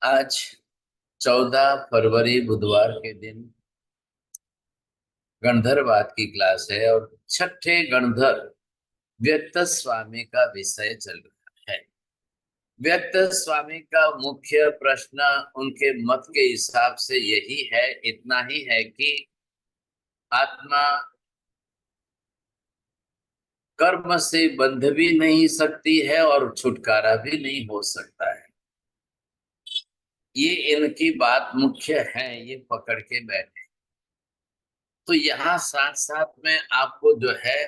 आज 14 फरवरी बुधवार के दिन गणधरवाद की क्लास है और छठे गणधर व्यक्त स्वामी का विषय चल रहा है। व्यक्त स्वामी का मुख्य प्रश्न उनके मत के हिसाब से यही है, इतना ही है कि आत्मा कर्म से बंध भी नहीं सकती है और छुटकारा भी नहीं हो सकता है। ये इनकी बात मुख्य है, ये पकड़ के बैठे। तो यहाँ साथ साथ में आपको जो है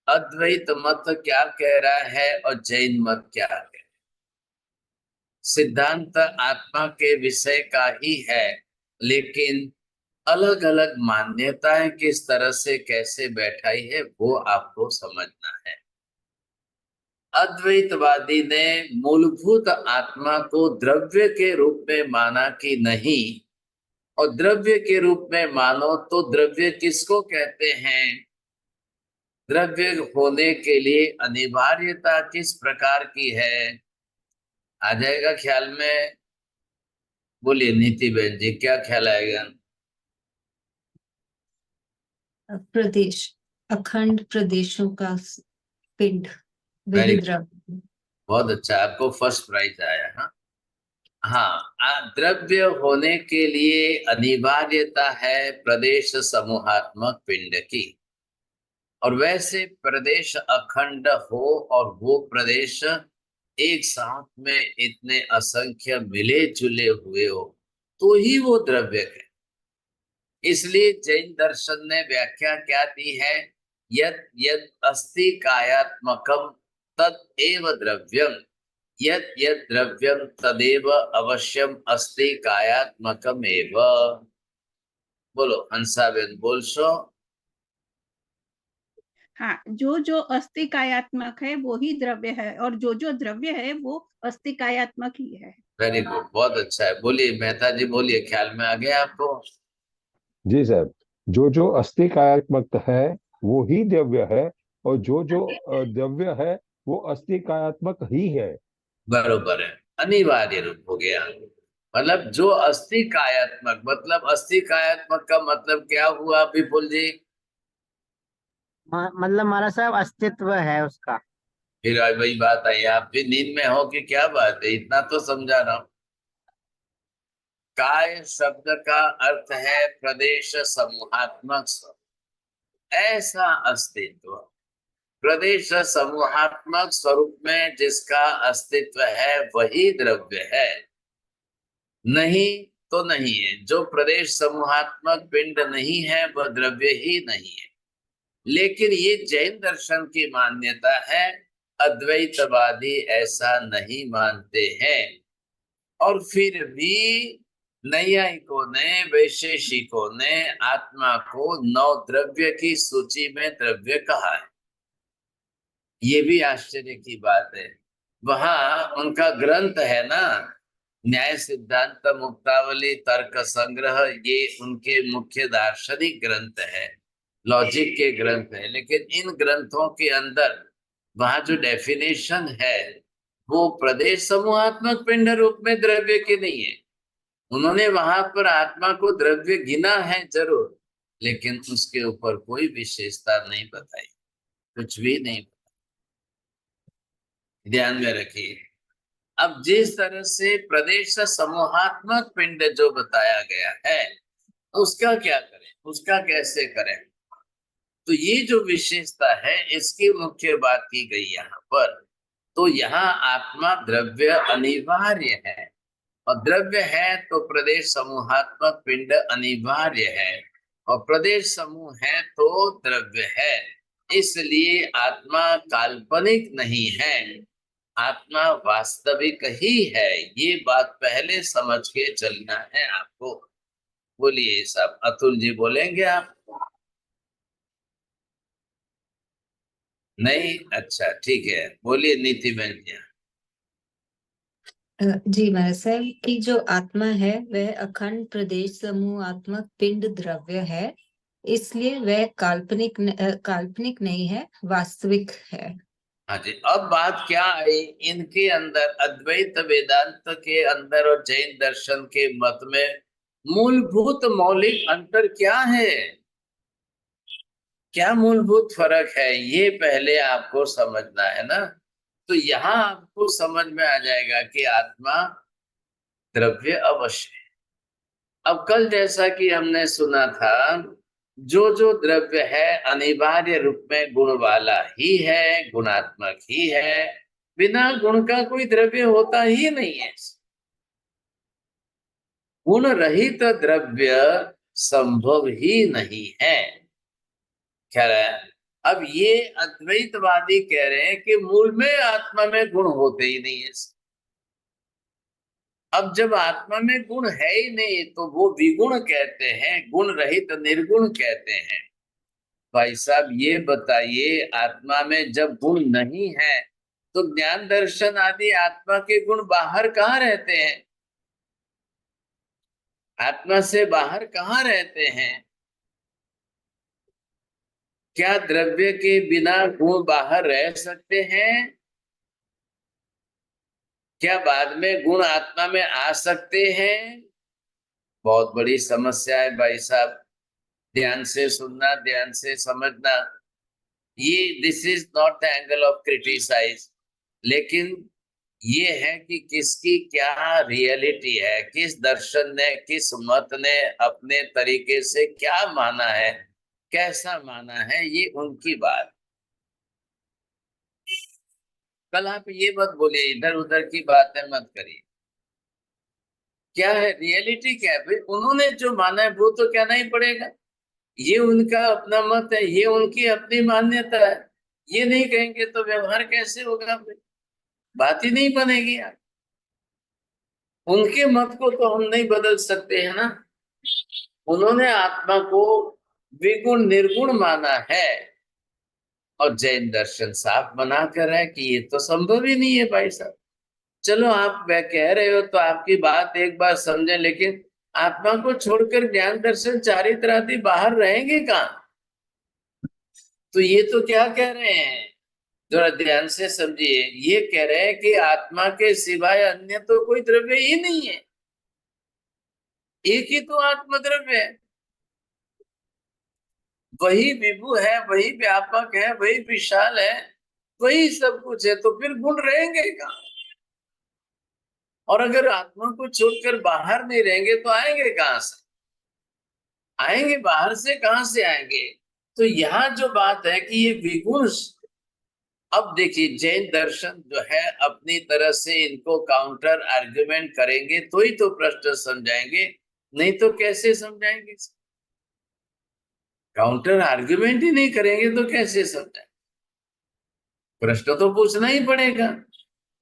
अद्वैत मत क्या कह रहा है और जैन मत क्या कह रहा है। सिद्धांत आत्मा के विषय का ही है, लेकिन अलग अलग मान्यताएं किस तरह से कैसे बैठाई है वो आपको समझना है। अद्वैतवादी ने मूलभूत आत्मा को द्रव्य के रूप में माना कि नहीं, और द्रव्य के रूप में मानो तो द्रव्य किसको कहते हैं? द्रव्य होने के लिए अनिवार्यता किस प्रकार की है, आ जाएगा ख्याल में? बोलिए नीति बहन जी, क्या ख्याल आएगा? प्रदेश, अखंड प्रदेशों का पिंड, वेरी वही गुड, द्रव्य। बहुत अच्छा, आपको फर्स्ट प्राइज आया। हाँ हाँ, द्रव्य होने के लिए अनिवार्यता है प्रदेश समूहात्मक पिंड की। और वैसे प्रदेश अखंड हो और वो प्रदेश एक साथ में इतने असंख्य मिले जुले हुए हो तो ही वो द्रव्य है। इसलिए जैन दर्शन ने व्याख्या क्या दी है? यद यद अस्ति कायात्मकम तद एव द्रव्यम, यद यद द्रव्यम तदेव अवश्यम अस्ति कायात्मकम एव। बोलो हंसाबेन, बोल सो। हाँ, जो जो अस्थि कायात्मक है वो ही द्रव्य है, और जो जो द्रव्य है वो अस्थि कायात्मक ही है। वेरी गुड, बहुत अच्छा है। बोलिए मेहता जी, बोलिए, ख्याल में आ गया आपको? जी साहब, जो जो अस्थि कायात्मक है वो ही द्रव्य है, और जो जो द्रव्य है वो अस्थि कायात्मक ही है। बरोबर है, अनिवार्य रूप हो गया। मतलब जो अस्थि कायात्मक, मतलब अस्थि कायात्मक का मतलब क्या हुआ विपुल जी? मतलब हमारा साहब अस्तित्व है उसका। फिर आज वही बात आई, आप भी नींद में हो कि क्या बात है? इतना तो समझा रहा हूं। काय शब्द का अर्थ है प्रदेश समूहात्मक स्वरूप। ऐसा अस्तित्व प्रदेश समूहात्मक स्वरूप में जिसका अस्तित्व है वही द्रव्य है, नहीं तो नहीं है। जो प्रदेश समूहात्मक पिंड नहीं है वह द्रव्य ही नहीं है। लेकिन ये जैन दर्शन की मान्यता है, अद्वैतवादी ऐसा नहीं मानते हैं। और फिर भी नैयायिकों ने, वैशेषिकों ने आत्मा को 9 द्रव्य की सूची में द्रव्य कहा है। ये भी आश्चर्य की बात है। वहां उनका ग्रंथ है ना, न्याय सिद्धांत मुक्तावली तर्क संग्रह, ये उनके मुख्य दार्शनिक ग्रंथ है, लॉजिक के ग्रंथ है। लेकिन इन ग्रंथों के अंदर वहां जो डेफिनेशन है वो प्रदेश समूहात्मक पिंड रूप में द्रव्य की नहीं है। उन्होंने वहां पर आत्मा को द्रव्य गिना है जरूर, लेकिन उसके ऊपर कोई विशेषता नहीं बताई, कुछ भी नहीं। ध्यान में रखिए। अब जिस तरह से प्रदेश समूहात्मक पिंड जो बताया गया है उसका क्या करें, उसका कैसे करें? तो ये जो विशेषता है इसकी मुख्य बात की गई यहाँ पर। तो यहाँ आत्मा द्रव्य अनिवार्य है, और द्रव्य है तो प्रदेश समूहात्मक पिंड अनिवार्य है, और प्रदेश समूह है तो द्रव्य है। इसलिए आत्मा काल्पनिक नहीं है, आत्मा वास्तविक ही है। ये बात पहले समझ के चलना है आपको। बोलिए साहब, अतुल जी बोलेंगे आप? नहीं, अच्छा ठीक है, बोलिए नीति बहन जी। जी महाराज साहब, कि जो आत्मा है वह अखंड प्रदेश समूहात्मक पिंड द्रव्य है, इसलिए वह काल्पनिक नहीं है, वास्तविक है। हाँ जी, अब बात क्या आई इनके अंदर, अद्वैत वेदांत के अंदर और जैन दर्शन के मत में मूलभूत मौलिक अंतर क्या है, क्या मूलभूत फर्क है, ये पहले आपको समझना है ना। तो यहाँ आपको समझ में आ जाएगा कि आत्मा द्रव्य अवश्य है। अब कल जैसा कि हमने सुना था, जो द्रव्य है अनिवार्य रूप में गुण वाला ही है, गुणात्मक ही है, बिना गुण का कोई द्रव्य होता ही नहीं है। गुण रहित द्रव्य संभव ही नहीं है। कह रहे हैं, अब ये अद्वैतवादी कह रहे हैं कि मूल में आत्मा में गुण होते ही नहीं है। अब जब आत्मा में गुण है ही नहीं तो वो विगुण कहते हैं, गुण रहित निर्गुण कहते हैं। भाई साहब ये बताइए, आत्मा में जब गुण नहीं है तो ज्ञान दर्शन आदि आत्मा के गुण बाहर कहाँ रहते हैं, आत्मा से बाहर कहाँ रहते हैं? क्या द्रव्य के बिना गुण बाहर रह सकते हैं? क्या बाद में गुण आत्मा में आ सकते हैं? बहुत बड़ी समस्या है भाई साहब, ध्यान से सुनना, ध्यान से समझना। ये this is not the angle of criticise, लेकिन ये है कि किसकी क्या रियलिटी है, किस दर्शन ने, किस मत ने अपने तरीके से क्या माना है, कैसा माना है, ये उनकी बात। कल आप ये मत बोलिए, इधर उधर की बातें मत करिए। क्या है रियलिटी, क्या है भाई, उन्होंने जो माना है वो तो कहना ही पड़ेगा। ये उनका अपना मत है, ये उनकी अपनी मान्यता है, ये नहीं कहेंगे तो व्यवहार कैसे होगा भाई, बात ही नहीं बनेगी यार। उनके मत को तो हम नहीं बदल सकते है ना। उन्होंने आत्मा को विगुण निर्गुण माना है और जैन दर्शन साफ मना कर है कि ये तो संभव ही नहीं है भाई साहब। चलो आप वह कह रहे हो तो आपकी बात एक बार समझे, लेकिन आत्मा को छोड़कर ज्ञान दर्शन चारित्र आदि बाहर रहेंगे कहाँ? तो ये तो क्या कह रहे हैं, जरा ध्यान से समझिए, ये कह रहे हैं कि आत्मा के सिवाय अन्य तो कोई द्रव्य ही नहीं है, एक ही तो आत्मद्रव्य है, वही विभु है, वही व्यापक है, वही विशाल है, वही सब कुछ है, तो फिर गुण रहेंगे कहाँ? और अगर आत्मा को छोड़कर बाहर नहीं रहेंगे तो आएंगे कहाँ से? आएंगे बाहर से, कहां से आएंगे? तो यहाँ जो बात है कि ये विगुण, अब देखिए जैन दर्शन जो है अपनी तरह से इनको काउंटर आर्ग्यूमेंट करेंगे तो ही तो प्रश्न समझाएंगे, नहीं तो कैसे समझाएंगे? काउंटर आर्ग्यूमेंट ही नहीं करेंगे तो कैसे समझाएंगे? प्रश्न तो पूछना ही पड़ेगा,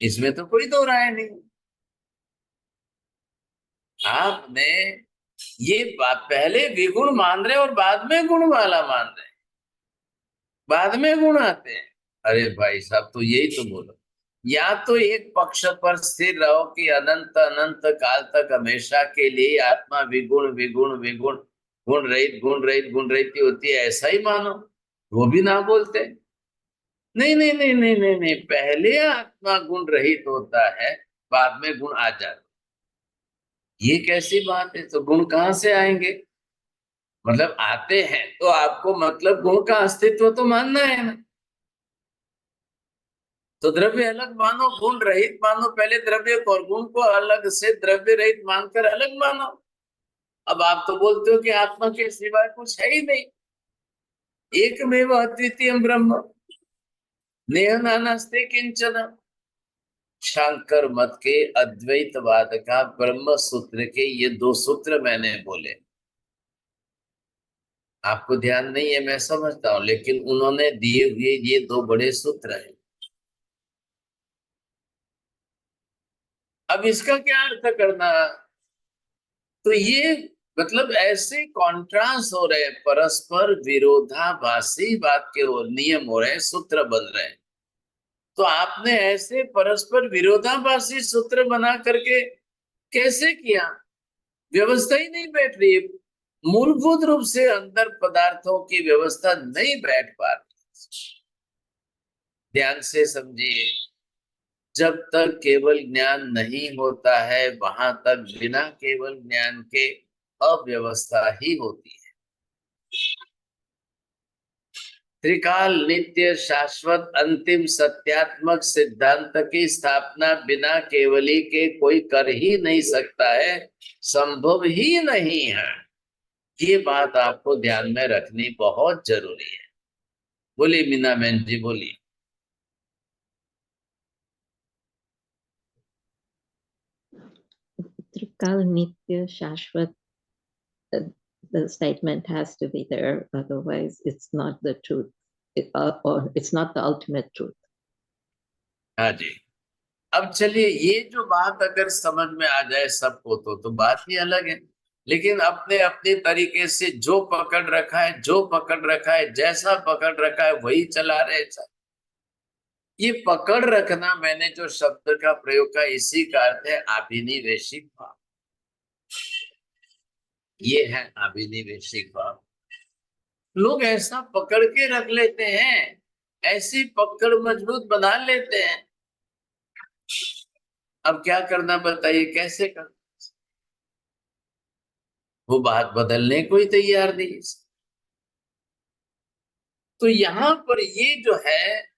इसमें तो कोई दो राय नहीं। आपने ये पहले विगुण मान रहे और बाद में गुण वाला मान रहे, बाद में गुण आते हैं। अरे भाई साहब, तो यही तो बोलो, या तो एक पक्ष पर स्थिर रहो कि अनंत अनंत काल तक हमेशा के लिए आत्मा विगुण विगुण विगुण, गुण रहित गुण रहित गुण रहित होती है, ऐसा ही मानो। वो भी ना बोलते, नहीं नहीं नहीं नहीं नहीं नहीं, पहले आत्मा गुण रहित होता है, बाद में गुण आ जाते। ये कैसी बात है? तो गुण कहाँ से आएंगे? मतलब आते हैं तो आपको मतलब गुण का अस्तित्व तो मानना है ना। तो द्रव्य अलग मानो, गुण रहित मानो, पहले द्रव्य को और गुण को अलग से द्रव्य रहित मानकर अलग मानो। अब आप तो बोलते हो कि आत्मा के सिवाय कुछ है ही नहीं, एकमेव अद्वितीय ब्रह्म, नेह नानास्ति किंचन। शंकर मत के अद्वैतवाद का ब्रह्म सूत्र के ये दो सूत्र मैंने बोले, आपको ध्यान नहीं है मैं समझता हूं, लेकिन उन्होंने दिए हुए ये दो बड़े सूत्र हैं। अब इसका क्या अर्थ करना? तो ये मतलब ऐसे कॉन्ट्रास्ट हो रहे, परस्पर विरोधाभासी बात के वो नियम हो रहे, सूत्र बन रहे हैं। तो आपने ऐसे परस्पर विरोधाभासी सूत्र बना करके कैसे किया? व्यवस्था ही नहीं बैठ रही, मूलभूत रूप से अंदर पदार्थों की व्यवस्था नहीं बैठ पा रही। ध्यान से समझिए, जब तक केवल ज्ञान नहीं होता है वहां तक बिना केवल ज्ञान के अव्यवस्था ही होती है। त्रिकाल नित्य शाश्वत अंतिम सत्यात्मक सिद्धांत की स्थापना बिना केवली के कोई कर ही नहीं सकता है, संभव ही नहीं है। ये बात आपको ध्यान में रखनी बहुत जरूरी है। बोलिए मीना बहन जी, बोलिए। Trikal Nitya Shashwat, uh, the statement has to be there, otherwise it's not the truth, or it's not the ultimate truth. हाँ जी। अब चलिए, ये जो बात अगर समझ में आ जाए सबको तो बात ही अलग है। लेकिन अपने अपने तरीके से जो पकड़ रखा है, जैसा पकड़ रखा है वही चला रहे। ये पकड़ रखना, मैंने जो शब्द का प्रयोग किया, इसी का अर्थ है अभिनिवेशिक भाव। ये है अभिनिवेशिक भाव। लोग ऐसा पकड़ के रख लेते हैं, ऐसी पकड़ मजबूत बना लेते हैं। अब क्या करना बताइए, कैसे करना? वो बात बदलने को ही तैयार नहीं। तो यहां पर ये जो है,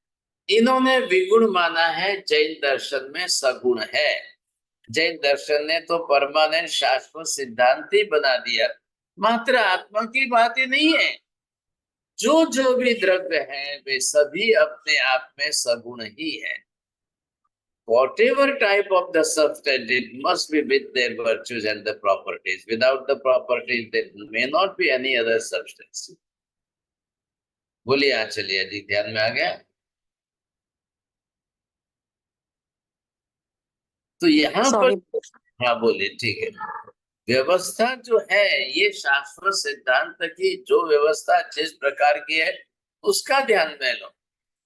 इन्होंने विगुण माना है, जैन दर्शन में सगुण है। जैन दर्शन ने तो परमानेंट शाश्वत सिद्धांत ही बना दिया। मात्र आत्मा की बात ही नहीं है, जो भी द्रव्य है वे सभी अपने आप में सगुण ही है। Whatever type of the substance, it must be with their virtues and the properties. Without the properties, there may not be any other substance. बोलिए आचलिए जी, ध्यान में आ गया? तो यहाँ पर, हाँ बोलिए, ठीक है। व्यवस्था जो है, ये शास्त्र सिद्धांत की जो व्यवस्था जिस प्रकार की है उसका ध्यान में लो।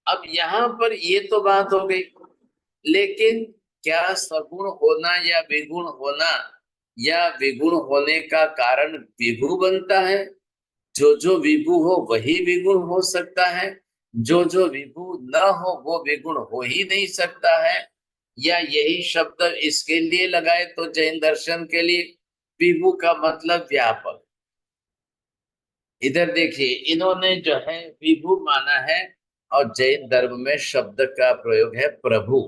अब यहाँ पर ये तो बात हो गई, लेकिन क्या सगुण होना या विगुण होना, या विगुण होने का कारण विभु बनता है? जो विभु हो वही विगुण हो सकता है, जो विभु न हो वो विगुण हो ही नहीं सकता है। या यही शब्द इसके लिए लगाए तो जैन दर्शन के लिए विभु का मतलब व्यापक। इधर देखिए, इन्होंने जो है विभु माना है, और जैन धर्म में शब्द का प्रयोग है प्रभु।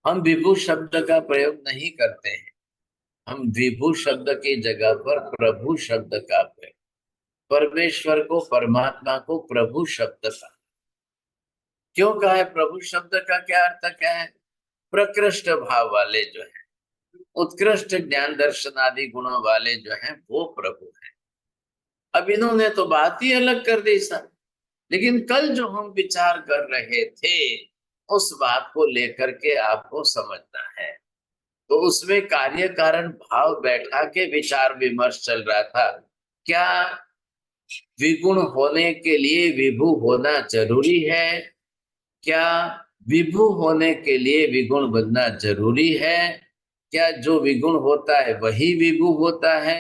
हम विभु शब्द का प्रयोग नहीं करते हैं, हम विभु शब्द की जगह पर प्रभु शब्द का प्रयोग। परमेश्वर को, परमात्मा को प्रभु शब्द का क्यों कहा है? प्रभु शब्द का क्या अर्थ क्या है? प्रकृष्ट भाव वाले जो है, उत्कृष्ट ज्ञान दर्शन आदि गुणों वाले जो हैं वो प्रभु हैं। अब इन्होंने तो बात ही अलग कर दी सर। लेकिन कल जो हम विचार कर रहे थे उस बात को लेकर के आपको समझना है। तो उसमें कार्य कारण भाव बैठा के विचार विमर्श चल रहा था। क्या विगुण होने के लिए विभु होना जरूरी है? क्या विभु होने के लिए विगुण बनना जरूरी है? क्या जो विगुण होता है वही विभु होता है?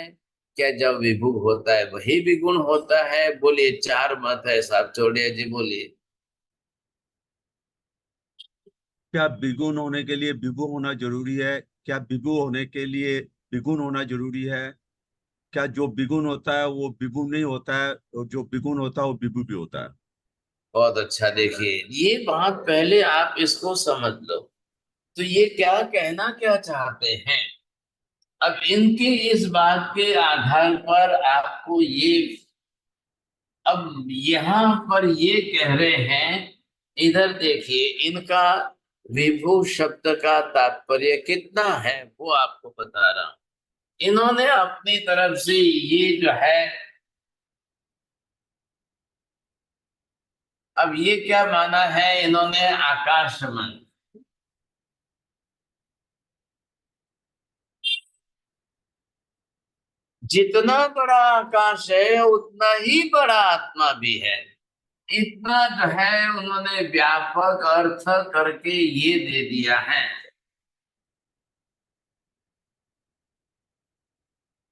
क्या जब विभु होता है वही विगुण होता है? बोलिए, चार मत है साहब, चौड़िया जी बोलिए। क्या विगुण होने के लिए विभु होना जरूरी है? क्या विभु होने के लिए विगुण होना जरूरी है? क्या जो विगुण होता है वो विभु नहीं होता है, और जो विगुण होता है वो विभु भी होता है? बहुत अच्छा। देखिए, ये बात पहले आप इसको समझ लो। तो ये क्या कहना क्या चाहते हैं? अब इनके इस बात के आधार पर आपको ये, अब यहां पर ये कह रहे हैं, इधर देखिए, इनका विभु शब्द का तात्पर्य कितना है वो आपको बता रहा हूं। इन्होंने अपनी तरफ से ये जो है, अब ये क्या माना है इन्होंने? आकाशमन। जितना बड़ा आकाश है उतना ही बड़ा आत्मा भी है। इतना जो है उन्होंने व्यापक अर्थ करके ये दे दिया है।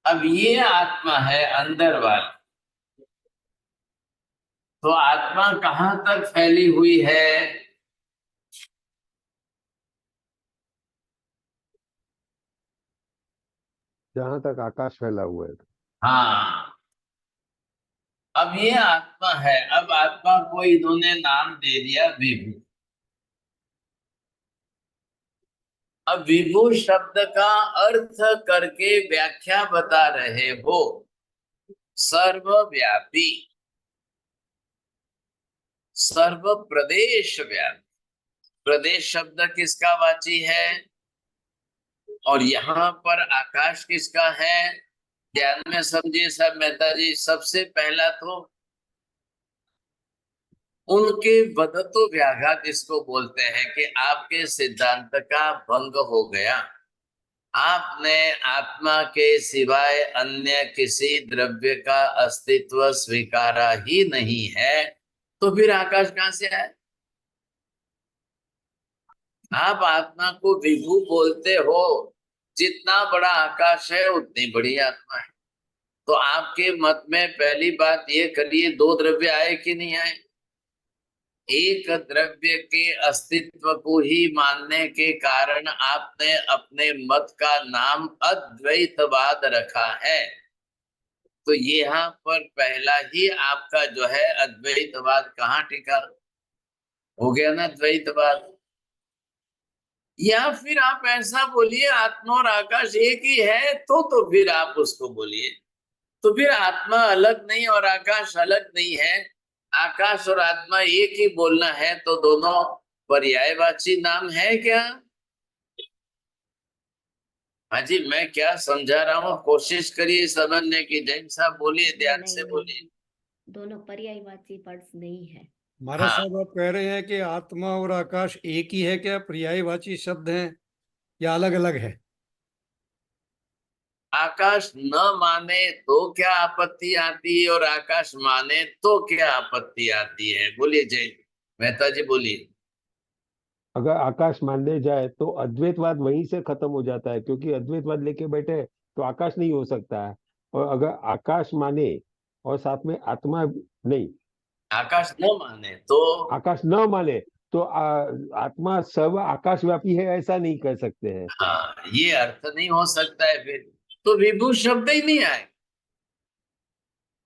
अब ये आत्मा है अंदर वाली, तो आत्मा कहाँ तक फैली हुई है? जहां तक आकाश फैला हुआ है। हाँ, अब ये आत्मा है। अब आत्मा को इन्होंने नाम दे दिया विभु। अब विभु शब्द का अर्थ करके व्याख्या बता रहे हो, सर्वव्यापी, सर्व प्रदेश व्यापी। प्रदेश शब्द किसका वाची है? और यहाँ पर आकाश किसका है? ध्यान में समझिए सब मेहता जी। सबसे पहला तो उनके वदतो व्याघात इसको बोलते हैं कि आपके सिद्धांत का भंग हो गया। आपने आत्मा के सिवाय अन्य किसी द्रव्य का अस्तित्व स्वीकारा ही नहीं है, तो फिर आकाश कहां से आए? आप आत्मा को विभु बोलते हो, जितना बड़ा आकाश है उतनी बड़ी आत्मा है। तो आपके मत में पहली बात ये करिए, दो द्रव्य आए कि नहीं आए? एक द्रव्य के अस्तित्व को ही मानने के कारण आपने अपने मत का नाम अद्वैतवाद रखा है। तो यहाँ पर पहला ही आपका जो है अद्वैतवाद कहाँ टिका? हो गया ना द्वैतवाद। या फिर आप ऐसा बोलिए आत्मा और आकाश एक ही है, तो फिर आप उसको बोलिए। तो फिर आत्मा अलग नहीं और आकाश अलग नहीं है, आकाश और आत्मा एक ही बोलना है, तो दोनों पर्यायवाची नाम है क्या? हाँ जी, मैं क्या समझा रहा हूँ कोशिश करिए समझने की। जैन साहब बोलिए, ध्यान से बोलिए। दोनों पर्यायवाची पद नहीं है। महाराज हाँ। साहब, आप कह रहे हैं कि आत्मा और आकाश एक ही है, क्या पर्यायवाची शब्द हैं या अलग अलग है? आकाश न माने तो क्या आपत्ति आती है और आकाश माने तो क्या आपत्ति आती है? बोलिए जय मेहता जी, बोलिए। अगर आकाश मान ले जाए तो अद्वैतवाद वहीं से खत्म हो जाता है, क्योंकि अद्वैतवाद लेके बैठे तो आकाश नहीं हो सकता है। और अगर आकाश माने और साथ में आत्मा नहीं, आकाश न माने तो आकाश न माने तो आत्मा सर्व आकाशव्यापी है, ऐसा नहीं कह सकते हैं। हाँ, ये अर्थ नहीं हो सकता है। फिर तो विभू शब्द ही नहीं आए।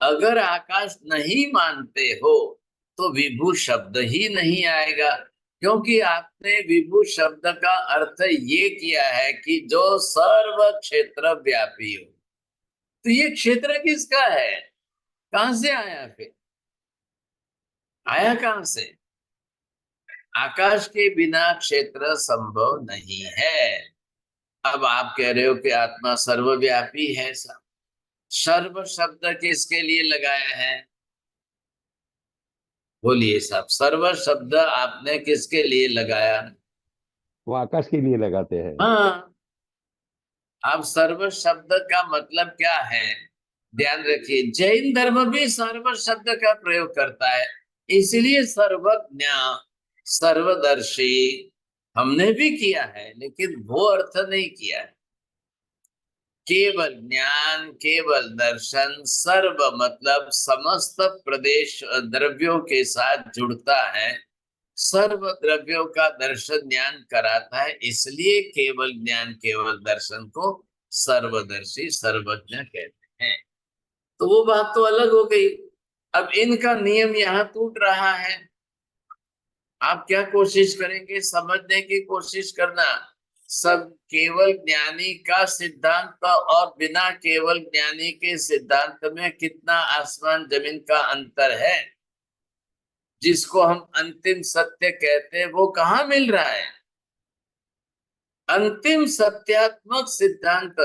अगर आकाश नहीं मानते हो तो विभू शब्द ही नहीं आएगा, क्योंकि आपने विभू शब्द का अर्थ ये किया है कि जो सर्व क्षेत्र व्यापी हो। तो ये क्षेत्र किसका है? कहां से आया? फिर आया कहां से? आकाश के बिना क्षेत्र संभव नहीं है। अब आप कह रहे हो कि आत्मा सर्वव्यापी है। सर्व शब्द किसके लिए लगाया है? बोलिए साहब, सर्व शब्द आपने किसके लिए लगाया? वो आकाश के लिए लगाते हैं। हाँ, अब सर्व शब्द का मतलब क्या है? ध्यान रखिए, जैन धर्म भी सर्व शब्द का प्रयोग करता है, इसलिए सर्वज्ञ, सर्वदर्शी हमने भी किया है, लेकिन वो अर्थ नहीं किया है। केवल ज्ञान, केवल दर्शन, सर्व मतलब समस्त प्रदेश द्रव्यों के साथ जुड़ता है, सर्व द्रव्यों का दर्शन ज्ञान कराता है, इसलिए केवल ज्ञान केवल दर्शन को सर्वदर्शी सर्वज्ञ कहते हैं। तो वो बात तो अलग हो गई। अब इनका नियम यहाँ टूट रहा है। आप क्या कोशिश करेंगे? समझने की कोशिश करना। सब केवल ज्ञानी का सिद्धांत और बिना केवल ज्ञानी के सिद्धांत में कितना आसमान जमीन का अंतर है। जिसको हम अंतिम सत्य कहते हैं वो कहाँ मिल रहा है? अंतिम सत्यात्मक सिद्धांत,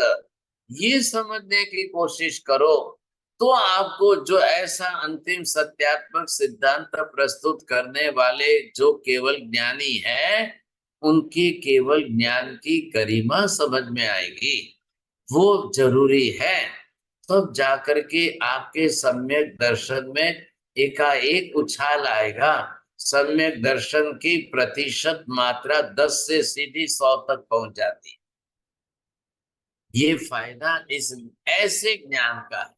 ये समझने की कोशिश करो तो आपको जो ऐसा अंतिम सत्यात्मक सिद्धांत प्रस्तुत करने वाले जो केवल ज्ञानी है, उनकी केवल ज्ञान की गरिमा समझ में आएगी। वो जरूरी है, तब जाकर के आपके सम्यक दर्शन में एकाएक उछाल आएगा। सम्यक दर्शन की प्रतिशत मात्रा 10 से सीधी 100 तक पहुंच जाती। ये फायदा इस ऐसे ज्ञान का है।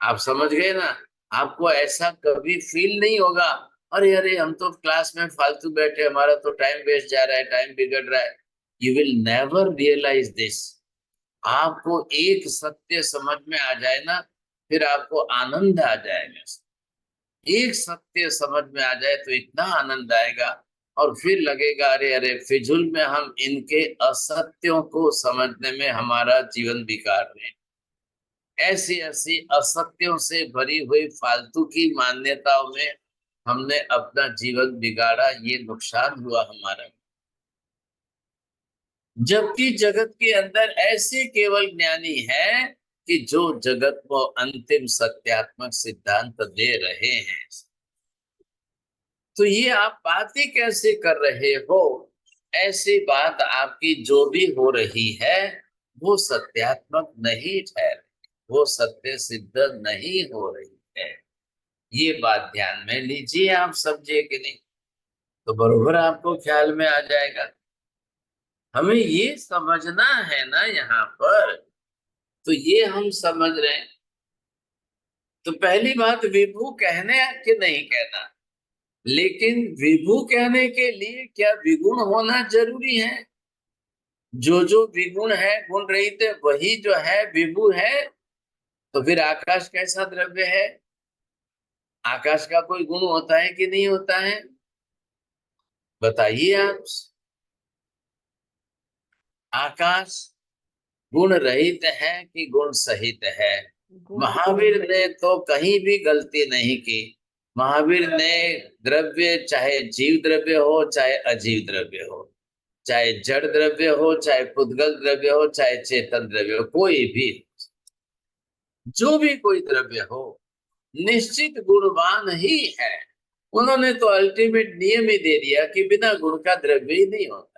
आप समझ गए ना? आपको ऐसा कभी फील नहीं होगा अरे अरे हम तो क्लास में फालतू बैठे, हमारा तो टाइम वेस्ट जा रहा है, टाइम बिगड़ रहा है। You will never realise this. आपको एक सत्य समझ में आ जाए ना, फिर आपको आनंद आ जाएगा। एक सत्य समझ में आ जाए तो इतना आनंद आएगा, और फिर लगेगा अरे अरे फिजूल में हम इनके असत्यों को समझने में हमारा जीवन बिगाड़ रहे हैं। ऐसी ऐसी असत्यों से भरी हुई फालतू की मान्यताओं में हमने अपना जीवन बिगाड़ा, ये नुकसान हुआ हमारा। जबकि जगत के अंदर ऐसे केवल ज्ञानी है कि जो जगत को अंतिम सत्यात्मक सिद्धांत दे रहे हैं। तो ये आप बातें कैसे कर रहे हो? ऐसी बात आपकी जो भी हो रही है वो सत्यात्मक नहीं ठहर, वो सत्य सिद्ध नहीं हो रही है। ये बात ध्यान में लीजिए, आप समझे कि नहीं? तो बरोबर आपको ख्याल में आ जाएगा। हमें ये समझना है ना यहाँ पर, तो ये हम समझ रहे हैं। तो पहली बात, विभू कहने कि नहीं कहना, लेकिन विभू कहने के लिए क्या विगुण होना जरूरी है? जो विगुण है, गुण रहित है, वही जो है विभू है। तो फिर आकाश कैसा द्रव्य है? आकाश का कोई गुण होता है कि नहीं होता है? बताइए आप। आकाश गुण रहित है कि गुण सहित है? महावीर ने तो कहीं भी गलती नहीं की। महावीर ने द्रव्य, चाहे जीव द्रव्य हो चाहे अजीव द्रव्य हो, चाहे जड़ द्रव्य हो चाहे पुद्गल द्रव्य हो चाहे चेतन द्रव्य हो, कोई भी, जो भी कोई द्रव्य हो, निश्चित गुणवान ही है। उन्होंने तो अल्टीमेट नियम ही दे दिया कि बिना गुण का द्रव्य ही नहीं होता।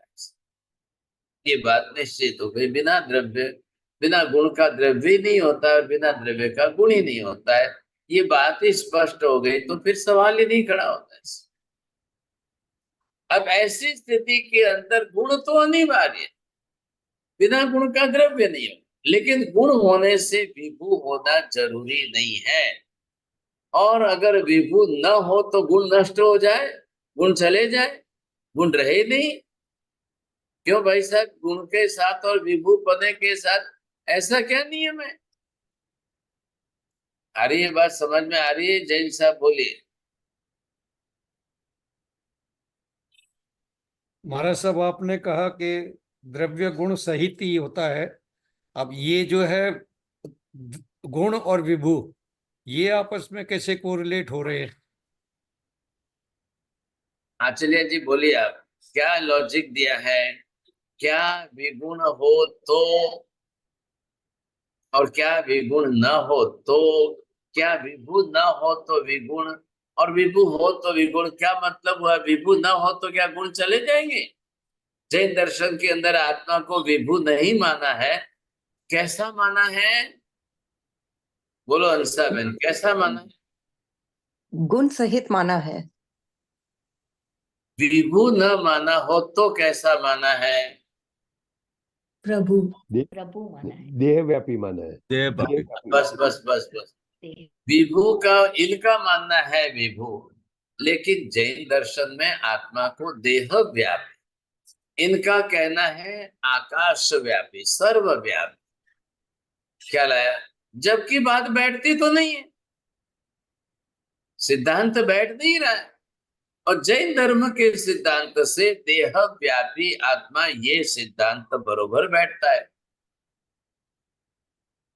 ये बात निश्चित हो गई, बिना गुण का द्रव्य ही नहीं होता और बिना द्रव्य का गुण ही नहीं होता है। ये बात ही स्पष्ट हो गई, तो फिर सवाल ही नहीं खड़ा होता है। अब ऐसी स्थिति के अंदर गुण तो अनिवार्य है, बिना गुण का द्रव्य नहीं हो, लेकिन गुण होने से विभू होना जरूरी नहीं है। और अगर विभू न हो तो गुण नष्ट हो जाए, गुण चले जाए, गुण रहे नहीं। क्यों भाई साहब, गुण के साथ और विभू पने के साथ ऐसा क्या नियम है? आ रही है बात समझ में? आ रही है? जैन साहब बोलिए। महाराज साहब, आपने कहा कि द्रव्य गुण सहित ही होता है। अब ये जो है गुण और विभू, ये आपस में कैसे कोरिलेट हो रहे हैं? आचार्य जी बोलिए, आप क्या लॉजिक दिया है? क्या विगुण हो तो, और क्या विगुण न हो तो? क्या विभू न हो तो विगुण, और विभू हो तो विगुण, क्या मतलब हुआ? विभू न हो तो क्या गुण चले जाएंगे? जैन दर्शन के अंदर आत्मा को विभू नहीं माना है। कैसा माना है? बोलो अंसा बहन, कैसा माना है? गुण सहित माना है। विभू न माना हो तो कैसा माना है? प्रभु प्रभु माना है। देहव्यापी माना है। देव देहव्यापी। बस बस बस बस, विभू का इनका मानना है विभू, लेकिन जैन दर्शन में आत्मा को देह व्यापी, इनका कहना है आकाश व्यापी, सर्वव्यापी। क्या लाया? जबकि बात बैठती तो नहीं है, सिद्धांत बैठ नहीं रहा है। और जैन धर्म के सिद्धांत से देह व्यापी आत्मा, ये सिद्धांत बरोबर बैठता है।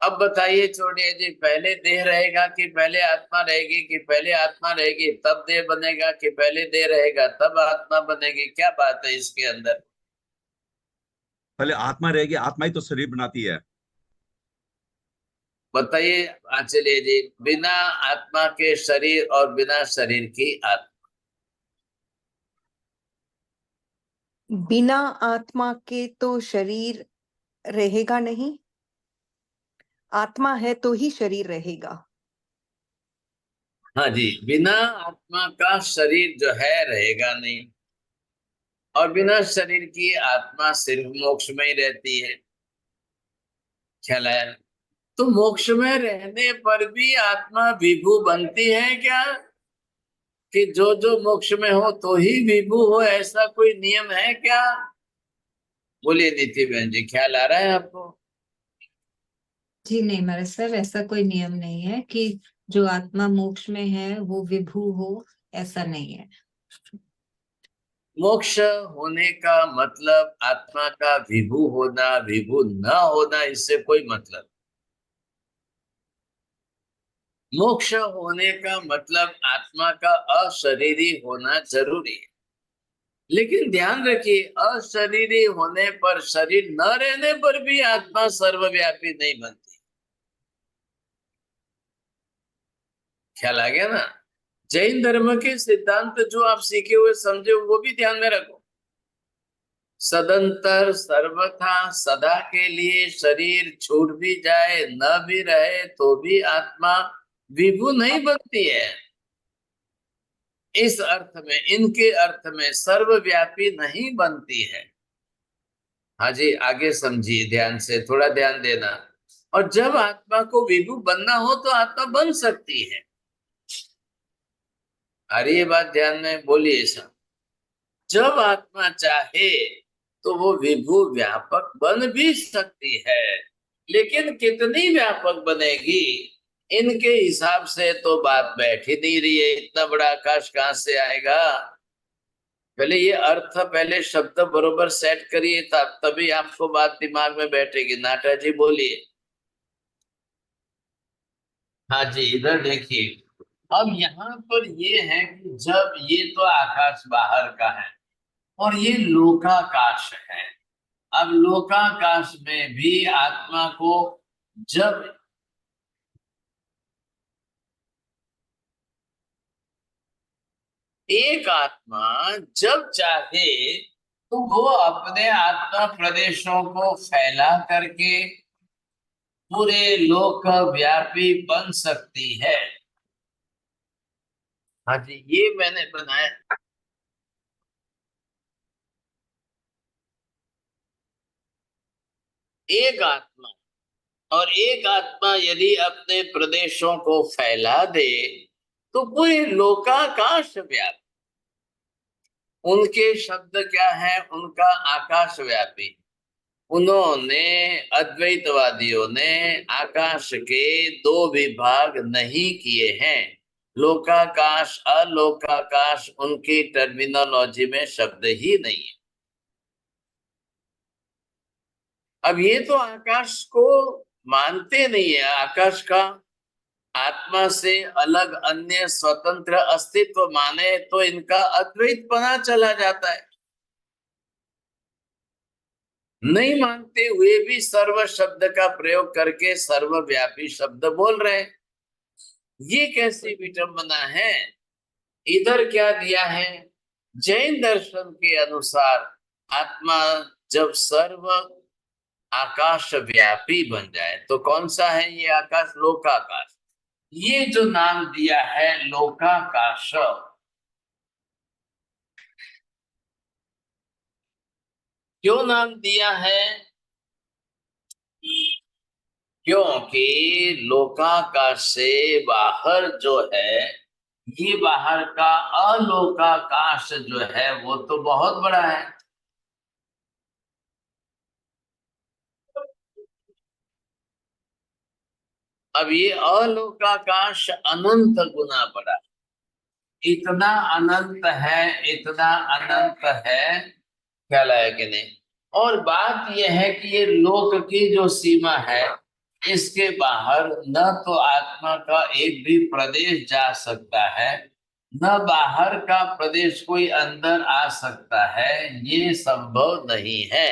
अब बताइए छोड़िए जी, पहले देह रहेगा कि पहले आत्मा रहेगी, कि पहले आत्मा रहेगी तब देह बनेगा, कि पहले देह रहेगा तब आत्मा बनेगी? क्या बात है इसके अंदर? पहले आत्मा रहेगी, आत्मा ही तो शरीर बनाती है। बताइए आचार्य जी, बिना आत्मा के शरीर और बिना शरीर की आत्मा। बिना आत्मा के तो शरीर रहेगा नहीं, आत्मा है तो ही शरीर रहेगा। हाँ जी, बिना आत्मा का शरीर जो है रहेगा नहीं, और बिना शरीर की आत्मा सिर्फ मोक्ष में ही रहती है। ख्याल आया? तो मोक्ष में रहने पर भी आत्मा विभू बनती है क्या? कि जो जो मोक्ष में हो तो ही विभू हो, ऐसा कोई नियम है क्या? बोलिए नीति बहन जी, ख्याल आ रहा है आपको? जी नहीं महाराज साहब, ऐसा कोई नियम नहीं है कि जो आत्मा मोक्ष में है वो विभू हो, ऐसा नहीं है। मोक्ष होने का मतलब आत्मा का विभू होना, विभू न होना, इससे कोई मतलब। मोक्ष होने का मतलब आत्मा का अशरीरी होना जरूरी है। लेकिन ध्यान रखिए, अशरीरी होने पर, शरीर न रहने पर भी आत्मा सर्वव्यापी नहीं बनती। ख्याल आ गया ना? जैन धर्म के सिद्धांत जो आप सीखे हुए समझे, वो भी ध्यान में रखो। सदंतर सर्वथा सदा के लिए शरीर छूट भी जाए, न भी रहे, तो भी आत्मा विभू नहीं बनती है। इस अर्थ में, इनके अर्थ में सर्वव्यापी नहीं बनती है। हाँ जी, आगे समझिए ध्यान से, थोड़ा ध्यान देना। और जब आत्मा को विभू बनना हो तो आत्मा बन सकती है। अरे ये बात ध्यान में बोलिए सब। जब आत्मा चाहे तो वो विभू व्यापक बन भी सकती है, लेकिन कितनी व्यापक बनेगी, इनके हिसाब से तो बात बैठ ही नहीं रही है। इतना बड़ा आकाश कहां से आएगा? पहले ये अर्थ, पहले शब्द बरोबर सेट करिए, तब तभी आपको बात दिमाग में बैठेगी। नाटा जी बोलिए। हाँ जी, इधर देखिए। अब यहाँ पर ये है कि जब ये तो आकाश बाहर का है और ये लोकाकाश है। अब लोकाकाश में भी आत्मा को जब एक आत्मा जब चाहे तो वो अपने आत्मा प्रदेशों को फैला करके पूरे लोक व्यापी बन सकती है। हाँ जी, ये मैंने बनाया। एक आत्मा, और एक आत्मा यदि अपने प्रदेशों को फैला दे तो पूरे लोकाकाश व्यापी। उनके शब्द क्या है? उनका आकाश व्यापी। उन्होंने, अद्वैतवादियों ने आकाश के दो विभाग नहीं किए हैं। लोकाकाश, अलोकाकाश उनकी टर्मिनोलॉजी में शब्द ही नहीं है। अब ये तो आकाश को मानते नहीं है। आकाश का आत्मा से अलग अन्य स्वतंत्र अस्तित्व माने तो इनका अद्वैतपना चला जाता है। नहीं मानते हुए भी सर्व शब्द का प्रयोग करके सर्वव्यापी शब्द बोल रहे हैं। ये कैसी विडंबना है? इधर क्या दिया है? जैन दर्शन के अनुसार आत्मा जब सर्व आकाश व्यापी बन जाए तो कौन सा है ये आकाश? लोकाकाश। ये जो नाम दिया है लोकाकाश, क्यों नाम दिया है? क्योंकि लोकाकाश से बाहर जो है, ये बाहर का अलोकाकाश जो है वो तो बहुत बड़ा है। अब ये अलोकाकाश अनंत गुना बड़ा, इतना अनंत है, इतना अनंत है, ख्याल आया कि नहीं? और बात यह है कि ये लोक की जो सीमा है, इसके बाहर न तो आत्मा का एक भी प्रदेश जा सकता है, न बाहर का प्रदेश कोई अंदर आ सकता है। ये संभव नहीं है।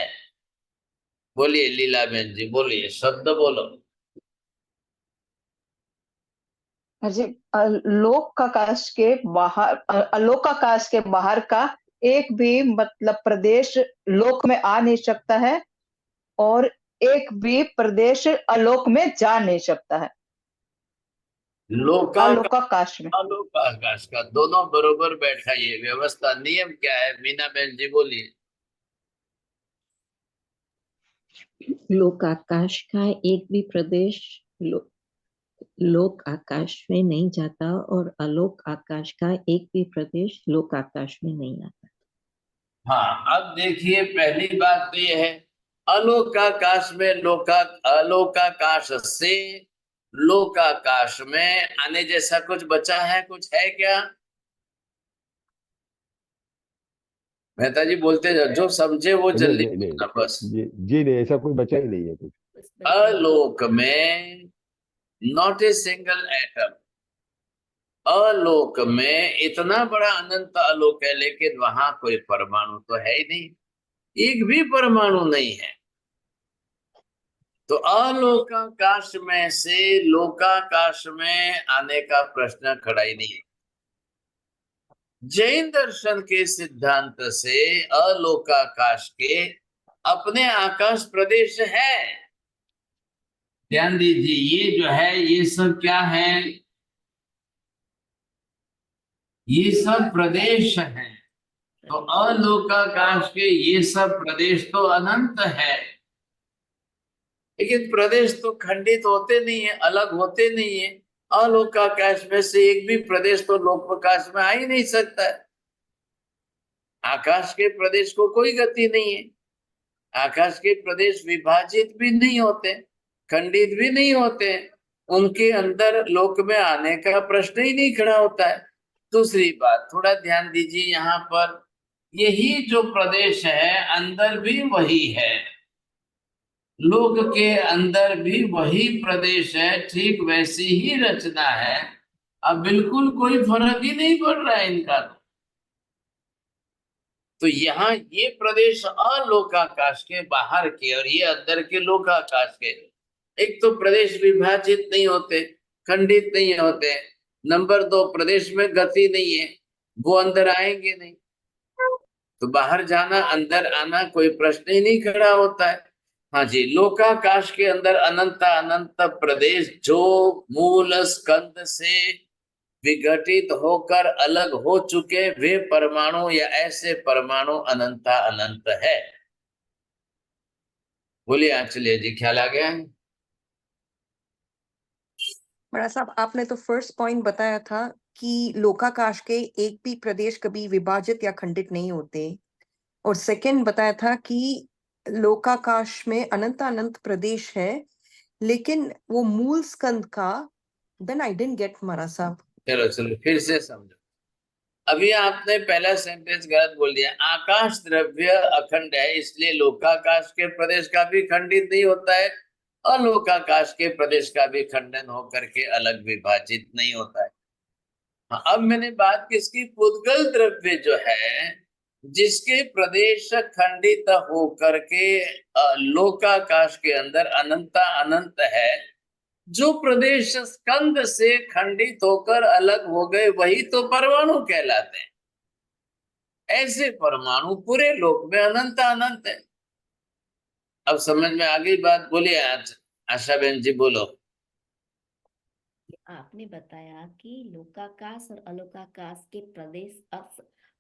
बोलिए लीला बहन जी, बोलिए, शब्द बोलो। जी, लोकाकाश के बाहर, अलोकाकाश के बाहर का एक भी मतलब प्रदेश लोक में आ नहीं सकता है, और एक भी प्रदेश अलोक में जा नहीं सकता है। अलोकाकाश में, अलोकाकाश का दोनों बरोबर बैठा, ये व्यवस्था, नियम क्या है? मीना बहन जी बोलिए। लोकाकाश का एक भी प्रदेश लो, लोक आकाश में नहीं जाता और अलोक आकाश का एक भी प्रदेश लोक आकाश में नहीं आता। हाँ, अब देखिए पहली बात तो ये है, अलोकाकाश में अलोकाकाश से लोकाकाश में आने जैसा कुछ बचा है, कुछ है क्या? मेहता जी बोलते जाओ, जो समझे वो नहीं जल्दी नहीं नहीं बोलना बस। जी नहीं, ऐसा कोई बचा ही नहीं है कुछ। उस पर क्या- अलोक में not a single atom, Alok में इतना बड़ा अनंत आलोक है, लेकिन वहां कोई परमाणु तो है ही नहीं, एक भी परमाणु नहीं है। तो अलोकाकाश में से लोकाकाश में आने का प्रश्न खड़ा ही नहीं है। जैन दर्शन के सिद्धांत से अलोकाकाश के अपने आकाश प्रदेश है। ध्यान दीजिए, ये जो है ये सब क्या है, ये सब प्रदेश है। तो अलोकाकाश के ये सब प्रदेश तो अनंत है, लेकिन प्रदेश तो खंडित होते नहीं है, अलग होते नहीं है। अलोकाकाश में से एक भी प्रदेश तो लोकाकाश में आ ही नहीं सकता है। आकाश के प्रदेश को कोई गति नहीं है। आकाश के प्रदेश विभाजित भी नहीं होते, खंडित भी नहीं होते, उनके अंदर लोक में आने का प्रश्न ही नहीं खड़ा होता है। दूसरी बात, थोड़ा ध्यान दीजिए यहाँ पर, यही जो प्रदेश है अंदर भी वही है, लोक के अंदर भी वही प्रदेश है, ठीक वैसी ही रचना है। अब बिल्कुल कोई फर्क ही नहीं पड़ रहा है इनका। तो यहाँ ये प्रदेश अलोकाकाश के बाहर के और ये अंदर के लोकाकाश के, एक तो प्रदेश विभाजित नहीं होते, खंडित नहीं होते, नंबर 2 प्रदेश में गति नहीं है, वो अंदर आएंगे नहीं, तो बाहर जाना अंदर आना कोई प्रश्न ही नहीं खड़ा होता है। हाँ जी, लोकाकाश के अंदर अनंत अनंत प्रदेश जो मूल स्कंद से विघटित होकर अलग हो चुके वे परमाणु या ऐसे परमाणु अनंत अनंत है। बोलिए आंचलिया जी, ख्याल आ गया है? बड़ा साहब, आपने तो फर्स्ट पॉइंट बताया था कि लोकाकाश के एक भी प्रदेश कभी विभाजित या खंडित नहीं होते, और सेकंड बताया था कि लोकाकाश में अनंत अनंत प्रदेश है, लेकिन वो मूल स्कंद का, देन आई डिडंट गेट मारा साहब। चलो चलो फिर से समझो। अभी आपने पहला सेंटेंस गलत बोल दिया। आकाश द्रव्य अखंड है, इसलिए लोकाकाश के प्रदेश का भी खंडित नहीं होता है, और लोकाकाश के प्रदेश का भी खंडन होकर के अलग विभाजित नहीं होता है। हाँ, अब मैंने बात किसकी, पुद्गल द्रव्य जो है जिसके प्रदेश खंडित होकर के लोकाकाश के अंदर अनंत अनंत है, जो प्रदेश स्कंद से खंडित होकर अलग हो गए वही तो परमाणु कहलाते हैं। ऐसे परमाणु पूरे लोक में अनंत अनंत है। अब समझ में आ गई बात? बोलिए आशा बहन जी, बोलो। आपने बताया कि लोकाकाश और अलोकाकाश के प्रदेश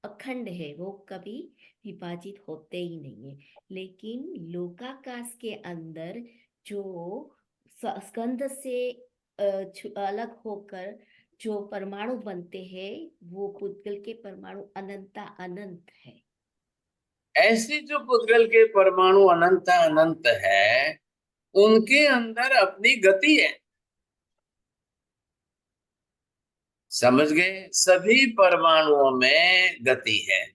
अखंड है, वो कभी विभाजित होते ही नहीं है, लेकिन लोकाकाश के अंदर जो स्कंद से अलग होकर जो परमाणु बनते हैं वो पुद्गल के परमाणु अनंत अनंत है। ऐसे जो पुद्गल के परमाणु अनंत अनंत है, उनके अंदर अपनी गति है। समझ गए? सभी परमाणुओं में गति है।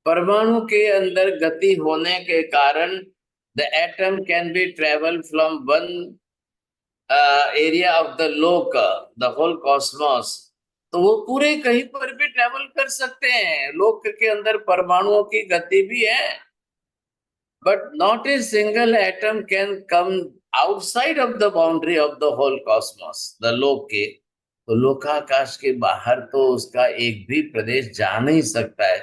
परमाणु के अंदर गति होने के कारण the atom can be travel from one area of the लोक द होल कॉस्मोस, तो वो पूरे कहीं पर भी ट्रेवल कर सकते हैं। लोक के अंदर परमाणुओं की गति भी है, but not a single atom can come outside of the boundary of the whole cosmos, the लोक के। तो लोकाकाश के बाहर तो उसका एक भी प्रदेश जा नहीं सकता है।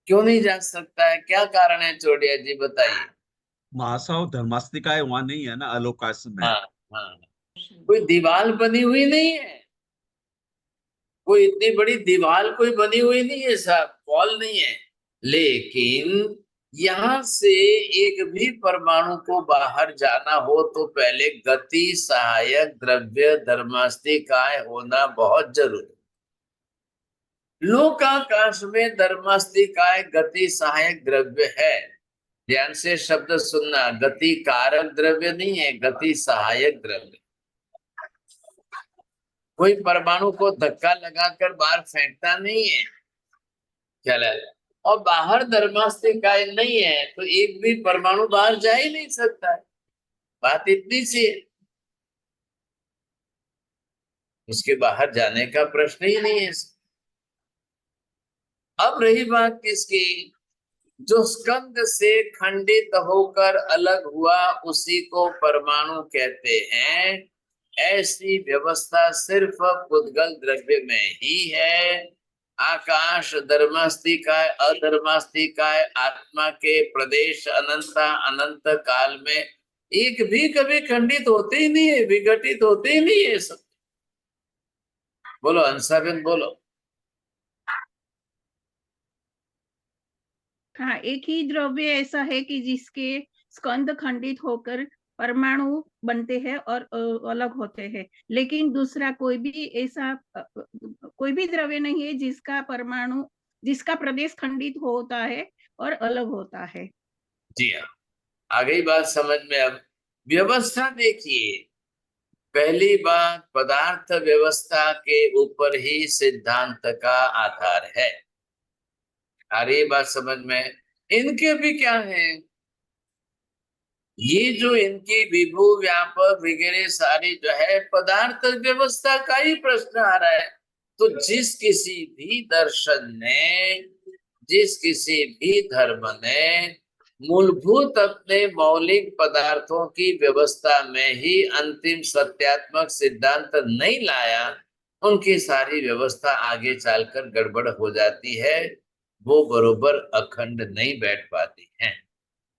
क्यों नहीं जा सकता है? क्या कारण है चोटिया जी, बताइए। महासाव धर्मास्तिकाएं वहां नहीं है ना अलोकाश में। हाँ हाँ, कोई दीवार बनी हुई नहीं है, कोई इतनी बड़ी दीवार कोई बनी हुई नहीं है साहब, वॉल नहीं है। लेकिन यहां से एक भी परमाणु को बाहर जाना हो तो पहले गति सहायक द्रव्य धर्मास्तिकाय होना बहुत जरूरी। लोकाकाश में धर्मास्तिकाय गति सहायक द्रव्य है। ध्यान से शब्द सुनना, गति कारक द्रव्य नहीं है, गति सहायक द्रव्य। कोई परमाणु को धक्का लगाकर बाहर फेंकता नहीं है, चला, और बाहर धर्मास्तिकाय नहीं है तो एक भी परमाणु बाहर जा ही नहीं सकता है। बात इतनी सी है, उसके बाहर जाने का प्रश्न ही नहीं है। अब रही बात किसकी, जो स्कंद से खंडित होकर अलग हुआ उसी को परमाणु कहते हैं। ऐसी व्यवस्था सिर्फ पुद्गल द्रव्य में ही है। आकाश धर्मास्तिकाय अधर्मास्तिकाय आत्मा के प्रदेश अनंता अनंत काल में एक भी कभी खंडित होते ही नहीं है, विघटित होते ही नहीं है सब। बोलो हंसाबेन बोलो। हाँ, एक ही द्रव्य ऐसा है कि जिसके स्कंद खंडित होकर परमाणु बनते हैं और अलग होते हैं, लेकिन दूसरा कोई भी ऐसा कोई भी द्रव्य नहीं है जिसका परमाणु, जिसका प्रदेश खंडित होता है और अलग होता है। जी हाँ, आ गई बात समझ में। अब व्यवस्था देखिए, पहली बात पदार्थ व्यवस्था के ऊपर ही सिद्धांत का आधार है। आ रही बात समझ में। इनके भी क्या है, ये जो इनकी विभू व्यापक वगैरह सारी जो है पदार्थ व्यवस्था का ही प्रश्न आ रहा है। तो जिस किसी भी दर्शन ने, जिस किसी भी धर्म ने मूलभूत अपने मौलिक पदार्थों की व्यवस्था में ही अंतिम सत्यात्मक सिद्धांत नहीं लाया, उनकी सारी व्यवस्था आगे चलकर गड़बड़ हो जाती है, वो बरोबर अखंड नहीं बैठ पाती हैं।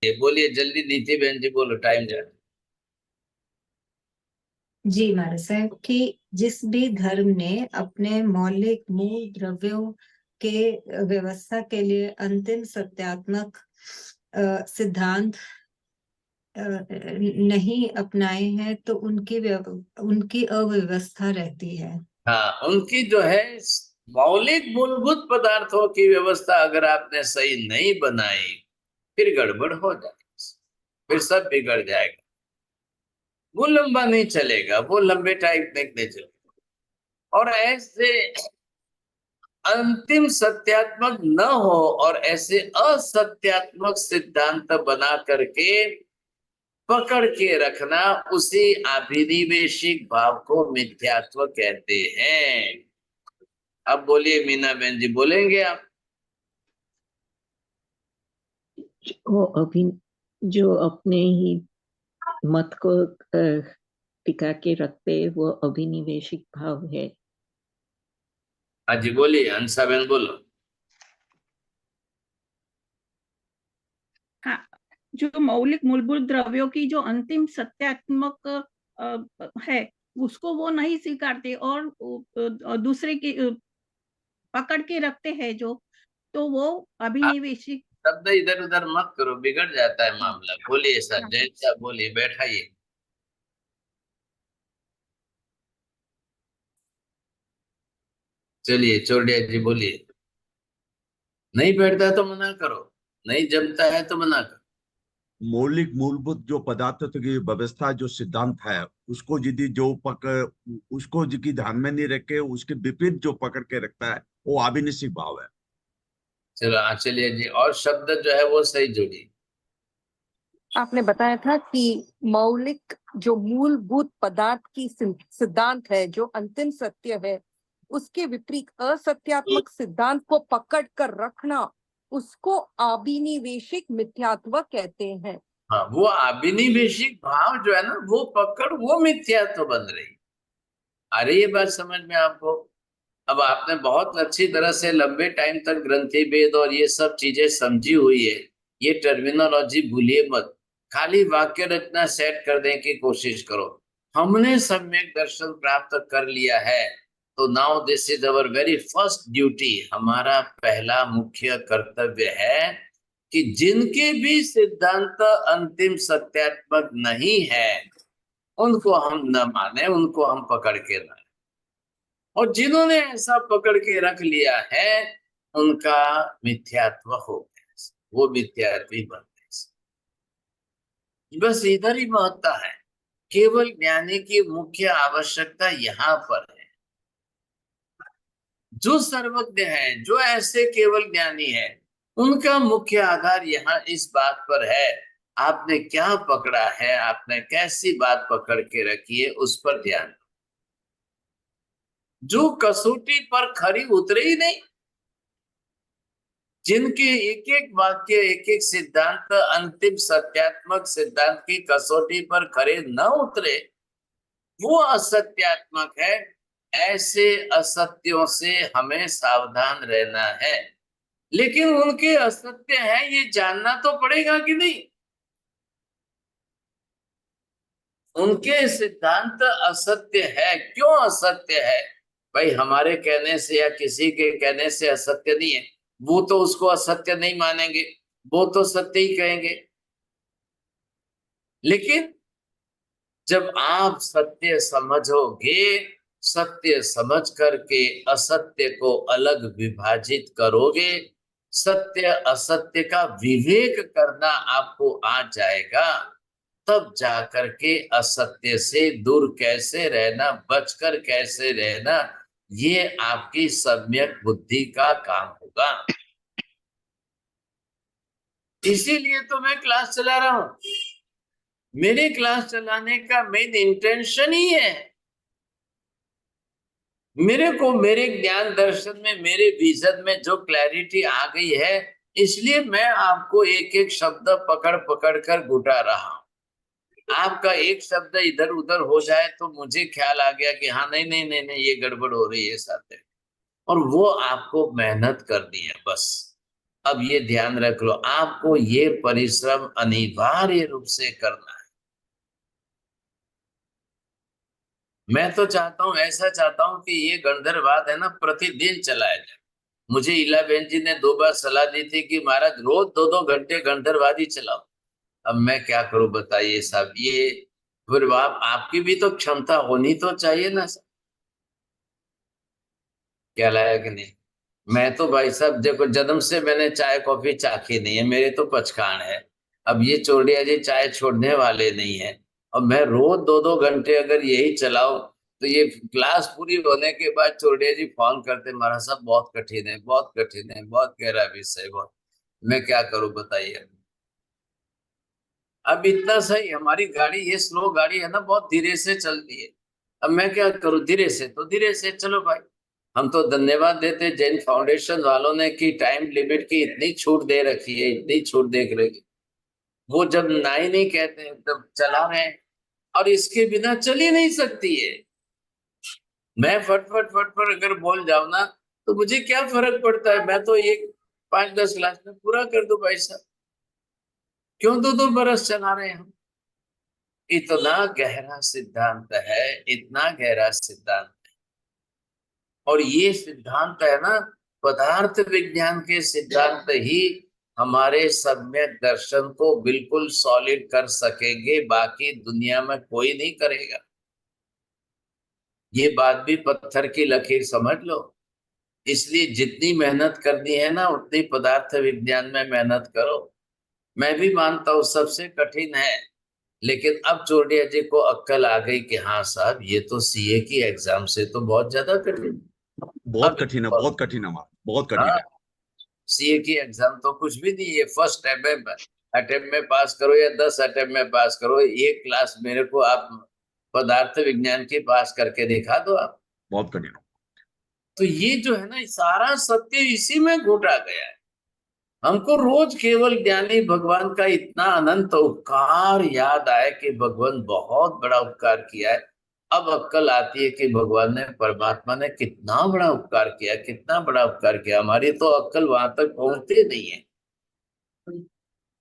ये बोलिए जल्दी, नीति बहन जी बोलो, टाइम जा। जी महाराज साहब, कि जिस भी धर्म ने अपने मौलिक मूल द्रव्यों के व्यवस्था के लिए अंतिम सत्यात्मक सिद्धांत नहीं अपनाए हैं तो उनकी अव्यवस्था रहती है। हाँ, उनकी जो है मौलिक मूलभूत पदार्थों की व्यवस्था अगर आपने सही नहीं बनाई फिर गड़बड़ हो जाएगी, फिर सब बिगड़ जाएगा, वो लंबा नहीं चलेगा, वो लंबे टाइम तक नहीं चलेगा। और ऐसे अंतिम सत्यात्मक न हो और ऐसे असत्यात्मक सिद्धांत बना करके पकड़ के रखना, उसी अभिनिवेशिक भाव को मिथ्यात्व कहते हैं। अब बोलिए मीना बहन जी, बोलेंगे आप? जो अपने ही मत को टिका के रखते, वो अभिनिवेशिक भाव है। हाँ जी बोलिए, हंसा बहन बोलो। हाँ, जो मौलिक मूलभूत द्रव्यों की जो अंतिम सत्यात्मक है उसको वो नहीं स्वीकारते और दूसरे की पकड़ के रखते हैं जो, तो वो अभिनिवेशिक। शब्द इधर उधर मत करो, बिगड़ जाता है मामला। बोलिए सर, जय साहब बोलिए, बैठाइए। चलिए चोरडिया जी बोलिए। नहीं बैठता तो मना करो, नहीं जमता है तो मना करो। मौलिक मूलभूत जो पदार्थ की व्यवस्था जो सिद्धांत है, उसको यदि जो उसको जिसकी ध्यान में नहीं रखे, उसके विपरीत जो पकड़ के रखता है वो अभिनिवेशिक भाव है। चलो चलिए जी, और शब्द जो है वो सही जोड़िए। आपने बताया था कि मौलिक जो मूलभूत पदार्थ की सिद्धांत है, जो अंतिम सत्य है, उसके विपरीत असत्यात्मक सिद्धांत को पकड़ कर रखना, उसको अभिनिवेशिक मिथ्यात्व कहते हैं। हाँ, वो अभिनिवेशिक भाव जो है ना, वो पकड़, वो मिथ्यात्व बन रही। अरे ये बात समझ में आपको? अब आपने बहुत अच्छी तरह से लंबे टाइम तक ग्रंथि भेद और ये सब चीजें समझी हुई है, ये टर्मिनोलॉजी भूलिए मत, खाली वाक्य रचना सेट करने की कोशिश करो। हमने सम्यक दर्शन प्राप्त कर लिया है, तो now this is our very first duty, हमारा पहला मुख्य कर्तव्य है कि जिनके भी सिद्धांत अंतिम सत्यात्मक नहीं है उनको हम न माने, उनको हम पकड़ के न, और जिन्होंने ऐसा पकड़ के रख लिया है उनका मिथ्यात्व हो गया, वो मिथ्यात्वी बन गए। बस इधर ही महत्ता है। केवल ज्ञानी की मुख्य आवश्यकता यहाँ पर है। जो सर्वज्ञ है, जो ऐसे केवल ज्ञानी है, उनका मुख्य आधार यहाँ इस बात पर है, आपने क्या पकड़ा है, आपने कैसी बात पकड़ के रखी है, उस पर ध्यान। जो कसौटी पर खरी उतरे ही नहीं, जिनके एक एक वाक्य, एक एक सिद्धांत अंतिम सत्यात्मक सिद्धांत की कसौटी पर खरे न उतरे, वो असत्यात्मक है। ऐसे असत्यों से हमें सावधान रहना है। लेकिन उनके असत्य है ये जानना तो पड़ेगा कि नहीं। उनके सिद्धांत असत्य है, क्यों असत्य है? भाई हमारे कहने से या किसी के कहने से असत्य नहीं है, वो तो उसको असत्य नहीं मानेंगे, वो तो सत्य ही कहेंगे। लेकिन जब आप सत्य समझोगे, सत्य समझ करके असत्य को अलग विभाजित करोगे, सत्य असत्य का विवेक करना आपको आ जाएगा, तब जाकर के असत्य से दूर कैसे रहना, बचकर कैसे रहना, ये आपकी सम्यक बुद्धि का काम होगा। इसीलिए तो मैं क्लास चला रहा हूं। मेरे क्लास चलाने का मेन इंटेंशन ही है, मेरे को मेरे ज्ञान दर्शन में, मेरे विजन में जो क्लैरिटी आ गई है, इसलिए मैं आपको एक एक शब्द पकड़ पकड़ कर घुटा रहा हूं। आपका एक शब्द इधर उधर हो जाए तो मुझे ख्याल आ गया कि हाँ नहीं नहीं नहीं नहीं ये गड़बड़ हो रही है साथ में, और वो आपको मेहनत करनी है बस। अब ये ध्यान रख लो, आपको ये परिश्रम अनिवार्य रूप से करना है। मैं तो चाहता हूं, ऐसा चाहता हूं कि ये गंधर्वाद है ना प्रतिदिन चलाया जाए। मुझे इला बहन जी ने 2 बार सलाह दी थी कि महाराज रोज 2-2 घंटे गंधर्वाद ही चलाओ। अब मैं क्या करूं बताइए साहब, ये फिर आपकी भी तो क्षमता होनी तो चाहिए ना सर। क्या लाया कि नहीं? मैं तो भाई साहब देखो, जन्म से मैंने चाय कॉफी चाखी नहीं है, मेरे तो पचकान है। अब ये चोरडिया जी चाय छोड़ने वाले नहीं है, और मैं रोज 2-2 घंटे अगर यही चलाऊं तो ये क्लास पूरी होने के बाद चोरडिया जी फोन करते, महाराज साहब बहुत कठिन है, बहुत कठिन है, बहुत गहरा विषय, बहुत। मैं क्या करूं बताइए। अब इतना सही, हमारी गाड़ी ये स्लो गाड़ी है ना, बहुत धीरे से चलती है। अब मैं क्या करूं, धीरे से तो धीरे से चलो भाई। हम तो धन्यवाद देते जैन फाउंडेशन वालों ने कि टाइम लिमिट की इतनी छूट दे रखी है, इतनी छूट देख रही। वो जब नहीं नहीं कहते हैं तब चला रहे हैं, और इसके बिना चल ही नहीं सकती है। मैं फट अगर बोल जाऊं ना तो मुझे क्या फर्क पड़ता है, मैं तो एक 5-10 क्लास में पूरा कर दूं भाई साहब। क्यों 2-2 बरस चला रहे हैं हम? इतना गहरा सिद्धांत है, इतना गहरा सिद्धांत है। और ये सिद्धांत है ना, पदार्थ विज्ञान के सिद्धांत ही हमारे सम्यक दर्शन को बिल्कुल सॉलिड कर सकेंगे, बाकी दुनिया में कोई नहीं करेगा। ये बात भी पत्थर की लकीर समझ लो। इसलिए जितनी मेहनत करनी है ना, उतनी पदार्थ विज्ञान में मेहनत करो। मैं भी मानता हूं सबसे कठिन है, लेकिन अब चोरडिया जी को अक्कल आ गई कि हाँ साहब ये तो सीए की एग्जाम से तो बहुत ज्यादा कठिन। बहुत कठिन है, बहुत कठिन है, बहुत कठिन है। सीए की एग्जाम तो कुछ भी नहीं है। फर्स्ट अटेम्प्ट में पास करो या 10 अटेम्प्ट में पास करो, एक क्लास मेरे को आप पदार्थ विज्ञान की पास करके दिखा दो आप। बहुत कठिन। तो ये जो है ना, सारा सत्य इसी में घुटा गया है। हमको रोज केवल ज्ञानी भगवान का इतना अनंत उपकार याद आए कि भगवान बहुत बड़ा उपकार किया है। अब अक्कल आती है कि भगवान ने, परमात्मा ने कितना बड़ा उपकार किया, कितना बड़ा उपकार किया। हमारी तो अक्कल वहां तक पहुंचती नहीं है।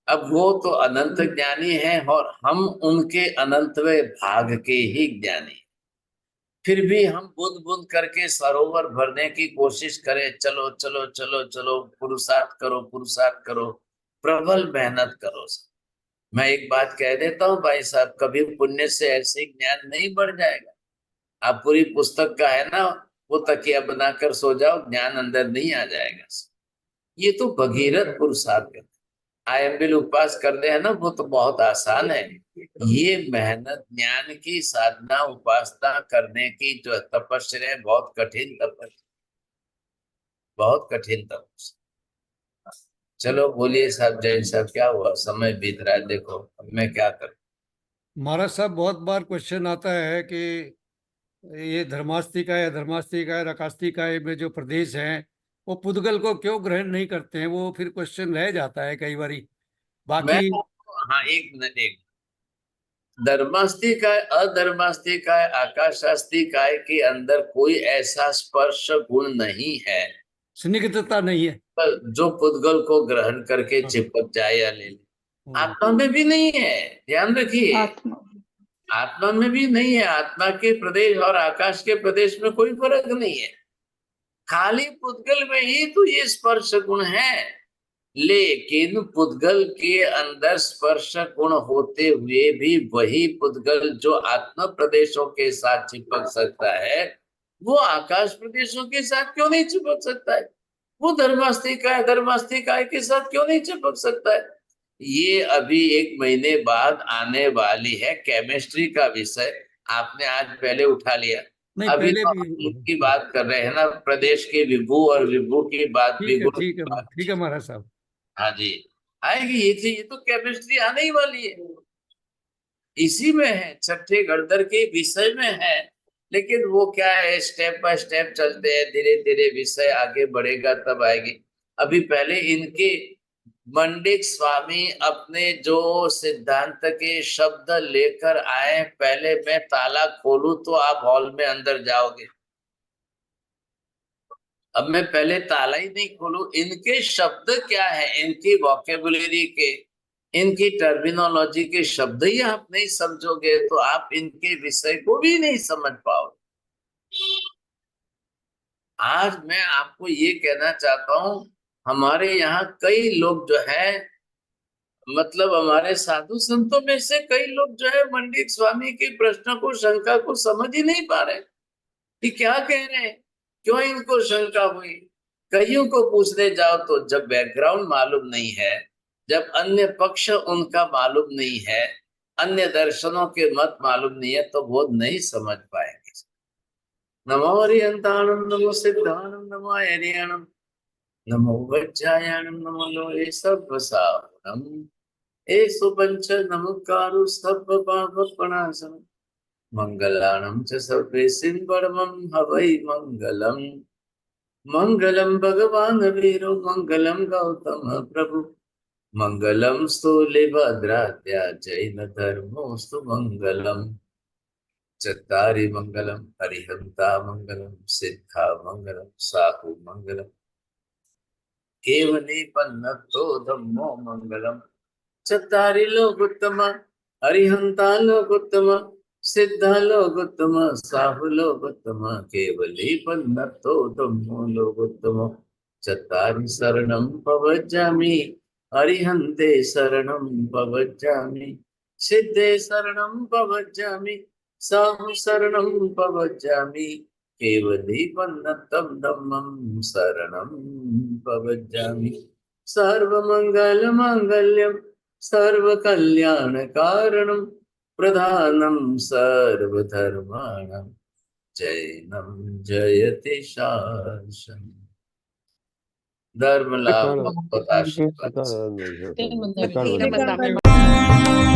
अब वो तो अनंत ज्ञानी है और हम उनके अनंतवे भाग के ही ज्ञानी। फिर भी हम बूंद बूंद करके सरोवर भरने की कोशिश करें, चलो चलो चलो चलो पुरुषार्थ करो पुरुषार्थ करो। प्रबल मेहनत करो। मैं एक बात कह देता हूँ भाई साहब, कभी पुण्य से ऐसे ज्ञान नहीं बढ़ जाएगा। आप पूरी पुस्तक का है ना, वो तकिया बनाकर सो जाओ, ज्ञान अंदर नहीं आ जाएगा। ये तो भगीरथ पुरुषार्थ। आयम्बिल उपवास करते हैं ना, वो तो बहुत आसान है। ये मेहनत, ज्ञान की साधना, उपासना करने की जो तपस्या है, बहुत कठिन तपस्या, बहुत कठिन तपस्या। चलो बोलिए साहब, जैन साहब, क्या हुआ? समय बीत रहा है, देखो अब मैं क्या करूं। महाराज साहब, बहुत बार क्वेश्चन आता है कि ये धर्मास्तिकाय, अधर्मास्तिकाय, रकास्तिकाय में जो प्रदेश हैं वो पुद्गल को क्यों ग्रहण नहीं करते हैं। वो फिर क्वेश्चन रह जाता है कई बारी। मैं बाकी हाँ, एक मिनट, एक धर्मास्तिकाय, अधर्मास्तिकाय, आकाशास्तिकाय के अंदर कोई ऐसा स्पर्श गुण नहीं है स्निग्धता नहीं है जो पुद्गल को ग्रहण करके चिपक जाए या ले ले। आत्मा में भी नहीं है, ध्यान रखिए। आत्मा में भी नहीं है। आत्मा के प्रदेश और आकाश के प्रदेश में कोई फर्क नहीं है। खाली पुद्गल में ही तो ये स्पर्श गुण है। लेकिन पुद्गल के अंदर स्पर्श गुण होते हुए भी वही पुद्गल जो आत्मा प्रदेशों के साथ चिपक सकता है, वो आकाश प्रदेशों के साथ क्यों नहीं चिपक सकता है? वो धर्मास्तिकाय, धर्मास्तिकाय के साथ क्यों नहीं चिपक सकता है? ये अभी 1 महीने बाद आने वाली है केमिस्ट्री का विषय। आपने आज पहले उठा लिया। नहीं, अभी पहले तो भी हम की बात कर रहे हैं ना, प्रदेश के विभू और विभू की बात भी। ठीक है महाराज साहब। हाँ जी, आएगी ये तो केमिस्ट्री आने ही वाली है। इसी में है, छठे गणधर के विषय में है। लेकिन वो क्या है, स्टेप बाय स्टेप चलते हैं, धीरे धीरे विषय आगे बढ़ेगा तब आएगी। अभी पहले इनके मंडित स्वामी अपने जो सिद्धांत के शब्द लेकर आए, पहले मैं ताला खोलूं तो आप हॉल में अंदर जाओगे। अब मैं पहले ताला ही नहीं खोलूं, इनके शब्द क्या है, इनकी वोकेबुलरी के, इनकी टर्मिनोलॉजी के शब्द ही आप नहीं समझोगे तो आप इनके विषय को भी नहीं समझ पाओगे। आज मैं आपको ये कहना चाहता हूं, हमारे यहाँ कई लोग जो है, मतलब हमारे साधु संतों में से कई लोग जो है मंडित स्वामी के प्रश्न को, शंका को समझ ही नहीं पा रहे कि क्या कह रहे हैं, क्यों इनको शंका हुई। कईयों को पूछने जाओ तो जब बैकग्राउंड मालूम नहीं है, जब अन्य पक्ष उनका मालूम नहीं है, अन्य दर्शनों के मत मालूम नहीं है, तो वो नहीं समझ पाएंगे। नमो हरिहंताणम, नमो सिद्धाणम, नमो हरियाणम, नमो वज्रायणम, नमो लोहे सर्वसावरणम, एसु पंच नमोकारो सर्व पापप्रणाशनम, मंगलाणं च सर्वेसिं परमं हवै मंगलम्। मंगलम भगवान वीरो, मंगलम गौतम प्रभु, मंगलम स्थूलिभद्राद्या जैन धर्मोस्तु मंगलम। चत्तारि मंगलम, हरिहंता मंगलम, सिद्धा मंगलम, साहु मंगलम, केवली पन्नतो धम्मो मंगलम। चत्तारि लोकोत्तम, हरिहंता लोकोत्तम, सिद्धा लोकोत्तम, साहु लोकोत्तम, केवली पन्नतो धम्मो लोकोत्तम। चत्तारि शरणं प्रव्रजामि, हरिहन्ते शरणं प्रव्रजामि, सिद्धे शरणं प्रव्रजामि, साहु शरणं प्रव्रजामि, केवली पन्नतं धम्मं शरणं प्रव्रजामि। सर्वमंगल मांगल्यम, सर्वकल्याण कारणम, प्रधानम सर्वधर्माणां, जैनम जयति शासनम। धर्म लाभ अकाल बहुत आशीर्वाद। अकाल नमस्कार।